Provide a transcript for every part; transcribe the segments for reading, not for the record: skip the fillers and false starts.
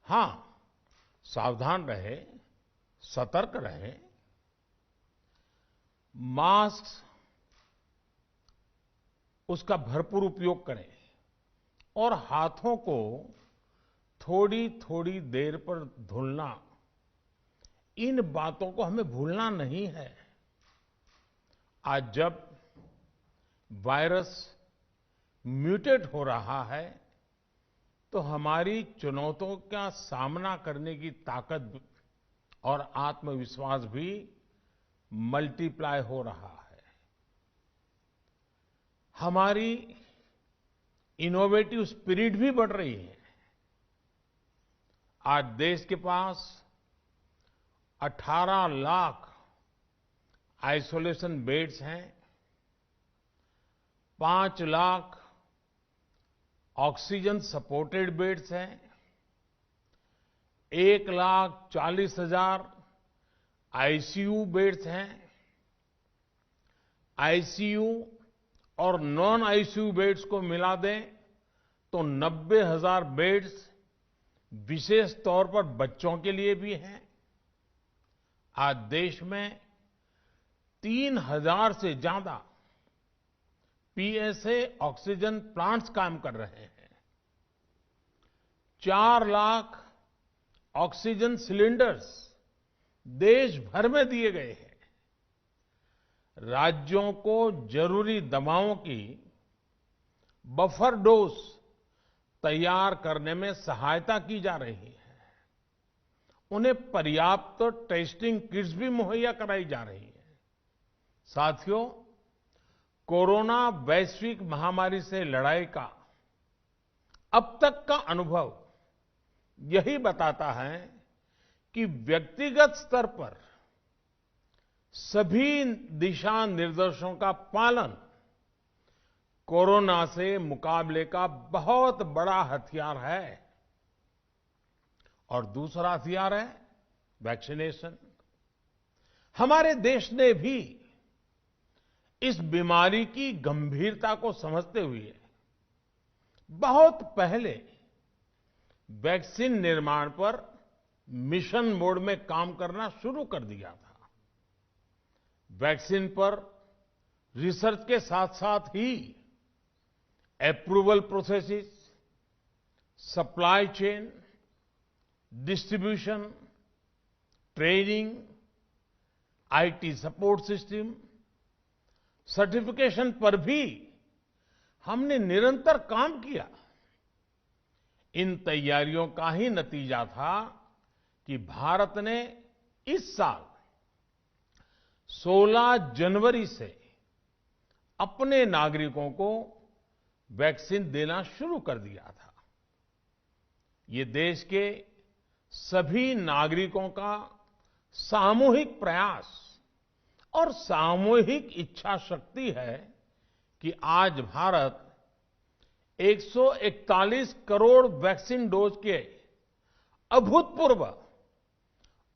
हां, सावधान रहें, सतर्क रहें, मास्क उसका भरपूर उपयोग करें और हाथों को थोड़ी-थोड़ी देर पर धुलना, इन बातों को हमें भूलना नहीं है। आज जब वायरस म्यूटेट हो रहा है, तो हमारी चुनौतियों का सामना करने की ताकत और आत्मविश्वास भी मल्टीप्लाई हो रहा है। हमारी इनोवेटिव स्पिरिट भी बढ़ रही है। आज देश के पास 18 लाख आइसोलेशन बेड्स हैं, 5 लाख ऑक्सीजन सपोर्टेड बेड्स हैं, 1,40,000 आईसीयू बेड्स हैं। आईसीयू और नॉन आईसीयू बेड्स को मिला दें तो 90,000 बेड्स विशेष तौर पर बच्चों के लिए भी हैं। आज देश में 3,000 से ज्यादा पीएसए ऑक्सीजन प्लांट्स काम कर रहे हैं। 4 लाख ऑक्सीजन सिलेंडर्स देश भर में दिए गए हैं। राज्यों को जरूरी दवाओं की बफर डोज तैयार करने में सहायता की जा रही है। उन्हें पर्याप्त टेस्टिंग किट्स भी मुहैया कराई जा रही है। साथियों, कोरोना वैश्विक महामारी से लड़ाई का अब तक का अनुभव यही बताता है कि व्यक्तिगत स्तर पर सभी दिशा निर्देशों का पालन कोरोना से मुकाबले का बहुत बड़ा हथियार है। और दूसरा हथियार है वैक्सीनेशन। हमारे देश ने भी इस बीमारी की गंभीरता को समझते हुए बहुत पहले वैक्सीन निर्माण पर मिशन मोड में काम करना शुरू कर दिया था। वैक्सीन पर रिसर्च के साथ-साथ ही approval processes, supply chain, distribution, training, IT support system, certification पर भी हमने निरंतर काम किया। इन तैयारियों का ही नतीजा था कि भारत ने इस साल 16 जनवरी से अपने नागरिकों को वैक्सीन देना शुरू कर दिया था। ये देश के सभी नागरिकों का सामूहिक प्रयास और सामूहिक इच्छा शक्ति है कि आज भारत 141 करोड़ वैक्सीन डोज के अभूतपूर्व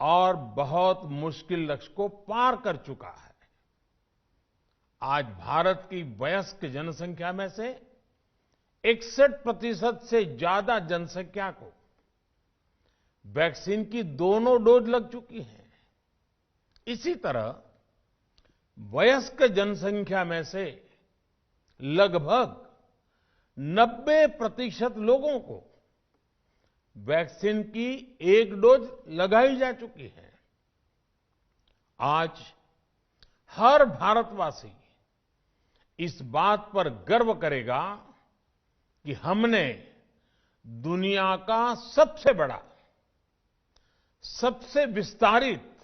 और बहुत मुश्किल लक्ष्य को पार कर चुका है। आज भारत की वयस्क जनसंख्या में से 61% से ज्यादा जनसंख्या को वैक्सीन की दोनों डोज लग चुकी हैं। इसी तरह वयस्क जनसंख्या में से लगभग 90% लोगों को वैक्सीन की एक डोज लगाई जा चुकी है। आज हर भारतवासी इस बात पर गर्व करेगा कि हमने दुनिया का सबसे बड़ा, सबसे विस्तारित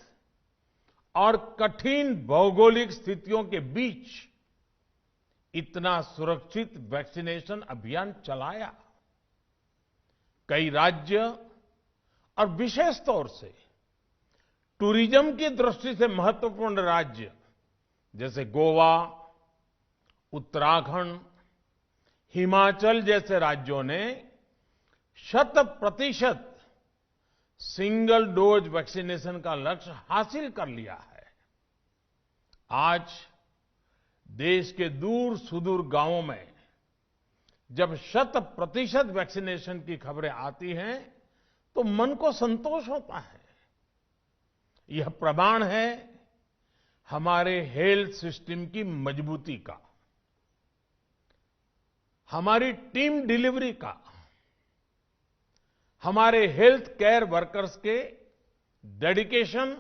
और कठिन भौगोलिक स्थितियों के बीच इतना सुरक्षित वैक्सीनेशन अभियान चलाया। कई राज्य और विशेष तौर से टूरिज्म की दृष्टि से महत्वपूर्ण राज्य जैसे गोवा, उत्तराखंड, हिमाचल जैसे राज्यों ने 100% सिंगल डोज वैक्सीनेशन का लक्ष्य हासिल कर लिया है। आज देश के दूर सुदूर गांवों में जब 100% वैक्सीनेशन की खबरें आती हैं तो मन को संतोष होता है। यह प्रमाण है हमारे हेल्थ सिस्टम की मजबूती का, हमारी टीम डिलीवरी का, हमारे हेल्थ केयर वर्कर्स के डेडिकेशन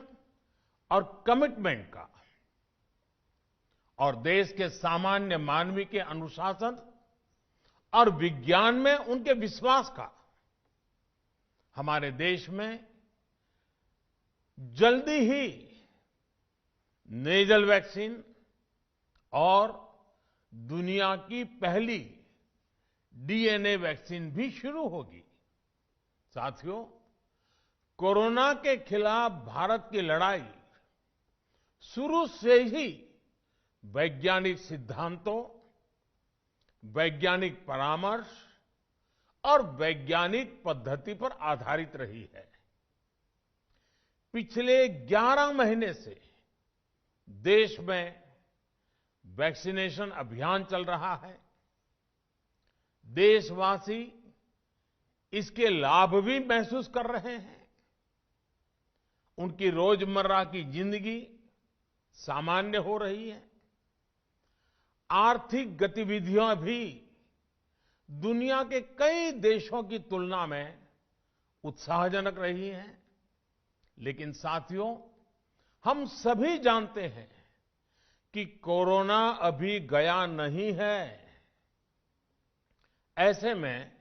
और कमिटमेंट का, और देश के सामान्य मानवी के अनुशासन और विज्ञान में उनके विश्वास का। हमारे देश में जल्दी ही नेजल वैक्सीन और दुनिया की पहली डीएनए वैक्सीन भी शुरू होगी। साथियों, कोरोना के खिलाफ भारत की लड़ाई शुरू से ही वैज्ञानिक सिद्धांतों, वैज्ञानिक परामर्श और वैज्ञानिक पद्धति पर आधारित रही है। पिछले 11 महीने से देश में वैक्सीनेशन अभियान चल रहा है। देशवासी इसके लाभ भी महसूस कर रहे हैं। उनकी रोजमर्रा की जिंदगी सामान्य हो रही है। आर्थिक गतिविधियां भी दुनिया के कई देशों की तुलना में उत्साहजनक रही हैं। लेकिन साथियों, हम सभी जानते हैं कि कोरोना अभी गया नहीं है। ऐसे में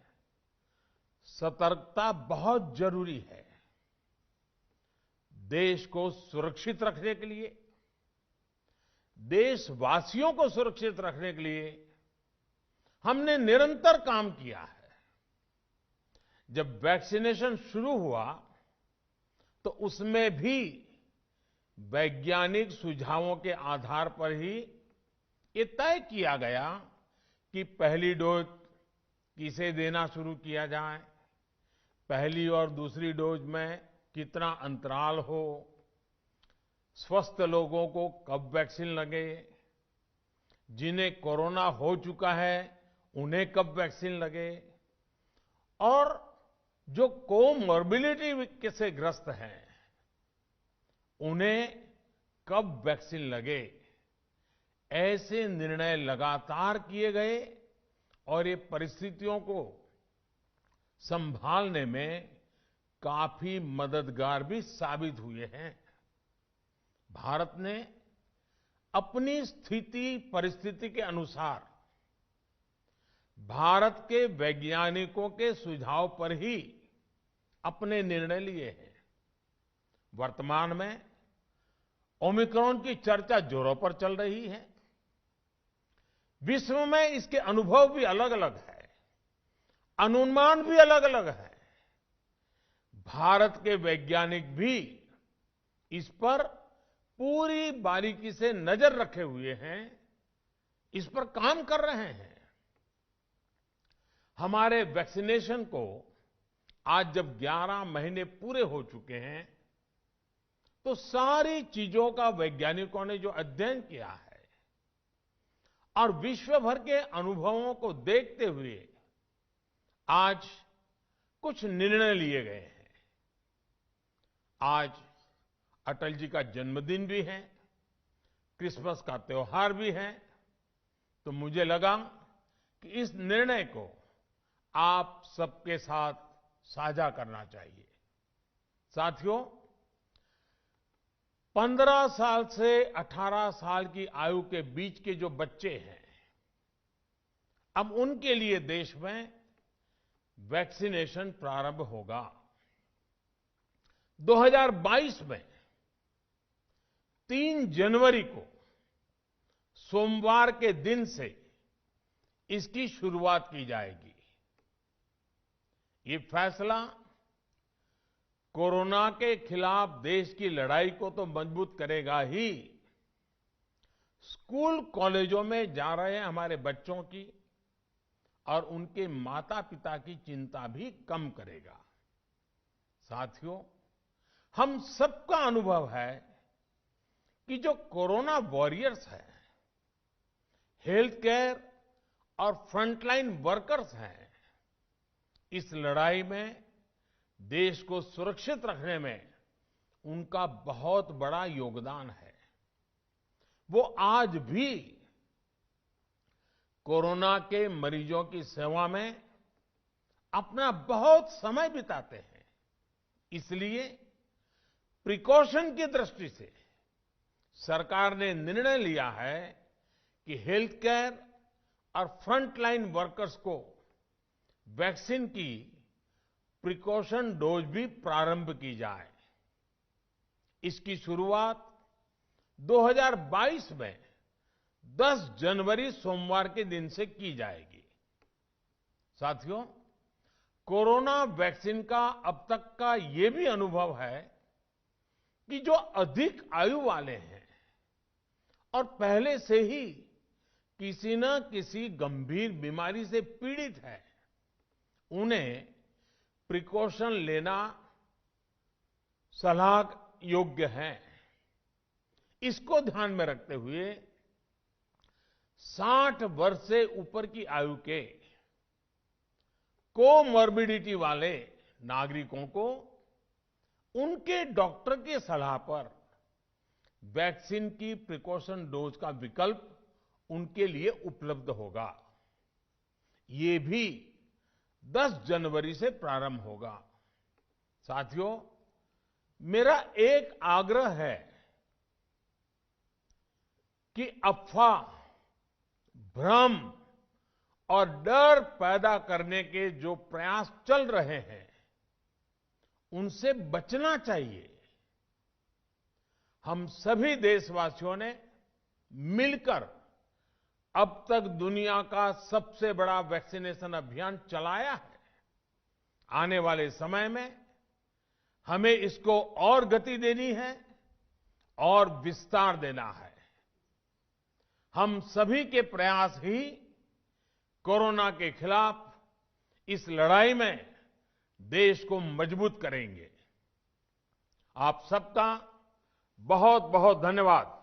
सतर्कता बहुत जरूरी है। देश को सुरक्षित रखने के लिए, देशवासियों को सुरक्षित रखने के लिए हमने निरंतर काम किया है। जब वैक्सीनेशन शुरू हुआ तो उसमें भी वैज्ञानिक सुझावों के आधार पर ही ये तय किया गया कि पहली डोज किसे देना शुरू किया जाए, पहली और दूसरी डोज में कितना अंतराल हो, स्वस्थ लोगों को कब वैक्सीन लगे, जिन्हें कोरोना हो चुका है उन्हें कब वैक्सीन लगे, और जो कोमॉर्बिडिटी से ग्रस्त हैं उन्हें कब वैक्सीन लगे। ऐसे निर्णय लगातार किए गए और ये परिस्थितियों को संभालने में काफी मददगार भी साबित हुए हैं। भारत ने अपनी स्थिति परिस्थिति के अनुसार भारत के वैज्ञानिकों के सुझाव पर ही अपने निर्णय लिए हैं। वर्तमान में ओमिक्रॉन की चर्चा जोरों पर चल रही है। विश्व में इसके अनुभव भी अलग अलग है, अनुमान भी अलग अलग है। भारत के वैज्ञानिक भी इस पर पूरी बारीकी से नजर रखे हुए हैं, इस पर काम कर रहे हैं। हमारे वैक्सीनेशन को आज जब 11 महीने पूरे हो चुके हैं तो सारी चीजों का वैज्ञानिकों ने जो अध्ययन किया है और विश्व भर के अनुभवों को देखते हुए आज कुछ निर्णय लिए गए हैं। आज अटल जी का जन्मदिन भी है, क्रिसमस का त्योहार भी है, तो मुझे लगा कि इस निर्णय को आप सबके साथ साझा करना चाहिए। साथियों, 15 साल से 18 साल की आयु के बीच के जो बच्चे हैं, अब उनके लिए देश में वैक्सीनेशन प्रारंभ होगा। 2022 में 3 जनवरी को सोमवार के दिन से इसकी शुरुआत की जाएगी। ये फैसला कोरोना के खिलाफ देश की लड़ाई को तो मजबूत करेगा ही, स्कूल कॉलेजों में जा रहे हमारे बच्चों की और उनके माता पिता की चिंता भी कम करेगा। साथियों, हम सबका अनुभव है कि जो कोरोना वॉरियर्स हैं, हेल्थ केयर और फ्रंटलाइन वर्कर्स हैं, इस लड़ाई में देश को सुरक्षित रखने में उनका बहुत बड़ा योगदान है। वो आज भी कोरोना के मरीजों की सेवा में अपना बहुत समय बिताते हैं। इसलिए प्रिकॉशन की दृष्टि से सरकार ने निर्णय लिया है कि हेल्थ केयर और फ्रंटलाइन वर्कर्स को वैक्सीन की प्रिकॉशन डोज भी प्रारंभ की जाए। इसकी शुरुआत 2022 में 10 जनवरी सोमवार के दिन से की जाएगी। साथियों, कोरोना वैक्सीन का अब तक का ये भी अनुभव है कि जो अधिक आयु वाले हैं और पहले से ही किसी न किसी गंभीर बीमारी से पीड़ित है, उन्हें प्रिकॉशन लेना सलाह योग्य है। इसको ध्यान में रखते हुए 60 वर्ष से ऊपर की आयु के कोमॉर्बिडिटी वाले नागरिकों को उनके डॉक्टर की सलाह पर वैक्सीन की प्रिकॉशन डोज का विकल्प उनके लिए उपलब्ध होगा। ये भी 10 जनवरी से प्रारंभ होगा। साथियों, मेरा एक आग्रह है कि अफवाह, भ्रम और डर पैदा करने के जो प्रयास चल रहे हैं, उनसे बचना चाहिए। हम सभी देशवासियों ने मिलकर अब तक दुनिया का सबसे बड़ा वैक्सीनेशन अभियान चलाया है। आने वाले समय में हमें इसको और गति देनी है और विस्तार देना है। हम सभी के प्रयास ही कोरोना के खिलाफ इस लड़ाई में देश को मजबूत करेंगे। आप सबका बहुत बहुत धन्यवाद।